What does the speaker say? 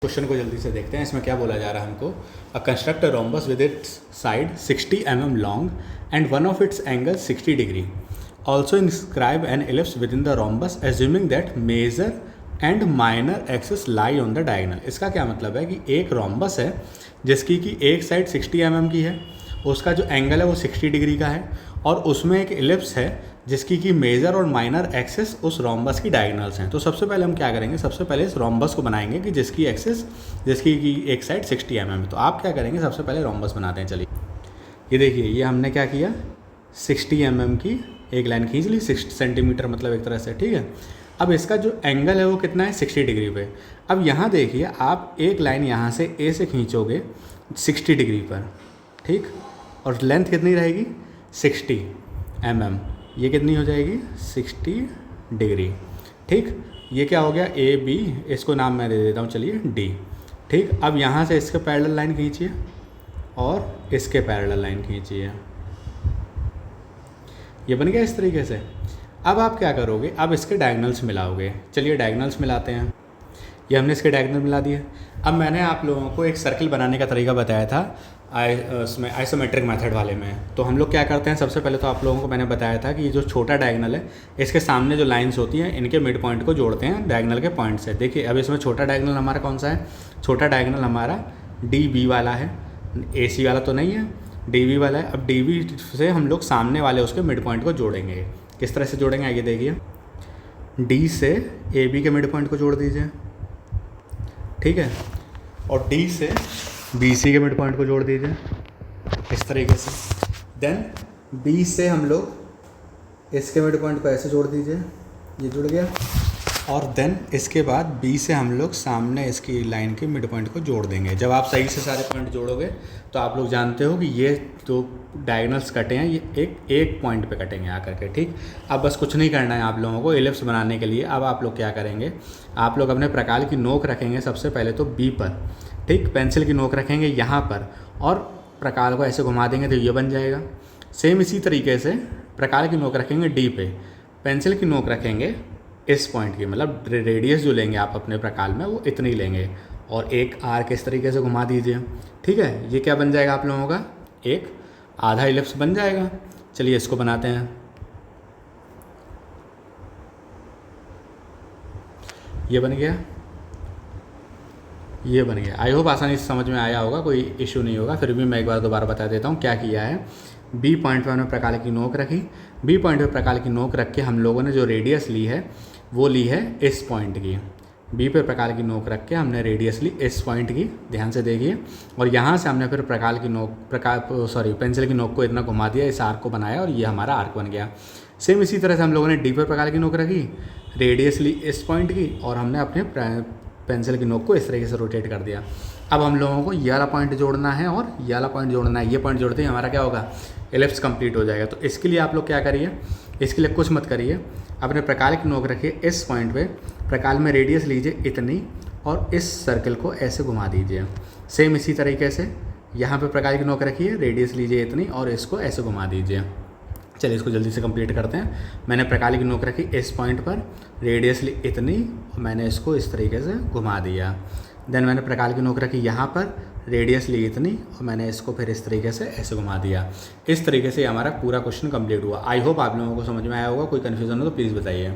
Question को जल्दी से देखते हैं। इसमें क्या बोला जा रहा है हमको, a construct a rhombus with its side 60 mm long and one of its angle 60 degree. Also inscribe an ellipse within the rhombus assuming that major and minor axis lie on the diagonal. इसका क्या मतलब है कि एक rhombus है जिसकी कि एक साइड 60 mm की है, उसका जो एंगल है वो 60 डिग्री का है, और उसमें एक एलिप्स है जिसकी कि मेजर और माइनर एक्सिस उस रोम्बस की डायगोनल्स हैं। तो सबसे पहले हम क्या करेंगे, सबसे पहले इस रोम्बस को बनाएंगे कि जिसकी एक्सिस जिसकी की एक साइड 60 mm है। तो आप क्या करेंगे, सबसे पहले रोम्बस बनाते हैं। चलिए ये देखिए, ये हमने क्या किया, 60 mm की एक लाइन खींच ली, 6 सेंटीमीटर मतलब एक तरह से, ठीक है। अब इसका जो एंगल है वो कितना है, 60 डिग्री पे। अब यहाँ देखिए, आप एक लाइन यहाँ से ए से खींचोगे 60 डिग्री पर, ठीक, और लेंथ कितनी रहेगी 60 mm, ये कितनी हो जाएगी 60 डिग्री, ठीक। ये क्या हो गया, ए बी, इसको नाम मैं दे देता हूँ, चलिए डी, ठीक। अब यहाँ से इसके पैरेलल लाइन खींचिए और इसके पैरेलल लाइन खींचिए, ये बन गया इस तरीके से। अब आप क्या करोगे, अब इसके डायगोनल्स मिलाओगे। चलिए डायगोनल्स मिलाते हैं। ये हमने इसके डायगोनल मिला दिए। अब मैंने आप लोगों को एक सर्किल बनाने का तरीका बताया था उसमें आइसोमेट्रिक मेथड वाले में। तो हम लोग क्या करते हैं, सबसे पहले तो आप लोगों को मैंने बताया था कि ये जो छोटा डायगोनल है, इसके सामने जो लाइंस होती हैं इनके मिड पॉइंट को जोड़ते हैं डायगोनल के पॉइंट से। देखिए अब इसमें छोटा डायगोनल हमारा कौन सा है, छोटा डायगोनल हमारा डी बी वाला है, ए सी वाला तो नहीं है, डी बी वाला है। अब डी बी से हम लोग सामने वाले उसके मिड पॉइंट को जोड़ेंगे। किस तरह से जोड़ेंगे आइए देखिए, डी से ए बी के मिड पॉइंट को जोड़ दीजिए, ठीक है, और डी से बी सी के मिड पॉइंट को जोड़ दीजिए इस तरीके से। देन बी से हम लोग इसके मिड पॉइंट को ऐसे जोड़ दीजिए, ये जुड़ गया। और देन इसके बाद बी से हम लोग सामने इसकी लाइन के मिड पॉइंट को जोड़ देंगे। जब आप सही से सारे पॉइंट जोड़ोगे तो आप लोग जानते हो कि ये जो डायगोनल्स कटे हैं ये एक पॉइंट पे कटेंगे आकर के, ठीक। अब बस कुछ नहीं करना है आप लोगों को एलिप्स बनाने के लिए। अब आप लोग क्या करेंगे, आप लोग अपने प्रकार की नोक रखेंगे सबसे पहले तो बी पर, ठीक, पेंसिल की नोक रखेंगे यहाँ पर और प्रकार को ऐसे घुमा देंगे तो ये बन जाएगा। सेम इसी तरीके से प्रकार की नोक रखेंगे डी पे, पेंसिल की नोक रखेंगे इस पॉइंट की, मतलब रेडियस जो लेंगे आप अपने प्रकार में वो इतनी लेंगे, और एक आर्क इस तरीके से घुमा दीजिए, ठीक है। ये क्या बन जाएगा आप लोगों का, एक आधा इलिप्स बन जाएगा। चलिए इसको बनाते हैं। ये बन गया, ये बन गया। आई होप आसानी से समझ में आया होगा, कोई इशू नहीं होगा। फिर भी मैं एक बार दोबारा बता देता हूँ क्या किया है। बी पॉइंट पर हमने प्रकार की नोक रखी, बी पॉइंट पर प्रकार की नोक रख के हम लोगों ने जो रेडियस ली है वो ली है इस पॉइंट की। बी पे प्रकार की नोक रख के हमने रेडियस ली इस पॉइंट की, ध्यान से देखिए। और यहाँ से हमने फिर पेंसिल की नोक को इतना घुमा दिया, इस आर्क को बनाया और ये हमारा आर्क बन गया। सेम इसी तरह से हम लोगों ने डी पर प्रकार की नोक रखी, रेडियस ली इस पॉइंट की, और हमने अपने पेंसिल की नोक को इस तरीके से रोटेट कर दिया। अब हम लोगों को ये वाला पॉइंट जोड़ना है और ये वाला पॉइंट जोड़ना है। ये पॉइंट जोड़ते ही हमारा क्या होगा, एलिप्स कंप्लीट हो जाएगा। तो इसके लिए आप लोग क्या करिए, इसके लिए कुछ मत करिए, अपने प्रकार की नोक रखिए इस पॉइंट पे, प्रकार में रेडियस लीजिए इतनी और इस सर्कल को ऐसे घुमा दीजिए। सेम इसी तरीके से यहाँ पे प्रकार की नोक रखिए, रेडियस लीजिए इतनी और इसको ऐसे घुमा दीजिए। चलिए इसको जल्दी से कंप्लीट करते हैं। मैंने प्रकार की नोक रखी इस पॉइंट पर, रेडियस ली इतनी, मैंने इसको इस तरीके से घुमा दिया। देन मैंने प्रकार की नोक रखी यहाँ पर, रेडियस ली इतनी और मैंने इसको फिर इस तरीके से ऐसे घुमा दिया। इस तरीके से हमारा पूरा क्वेश्चन कंप्लीट हुआ। आई होप आप लोगों को समझ में आया होगा। कोई कन्फ्यूज़न हो तो प्लीज़ बताइए।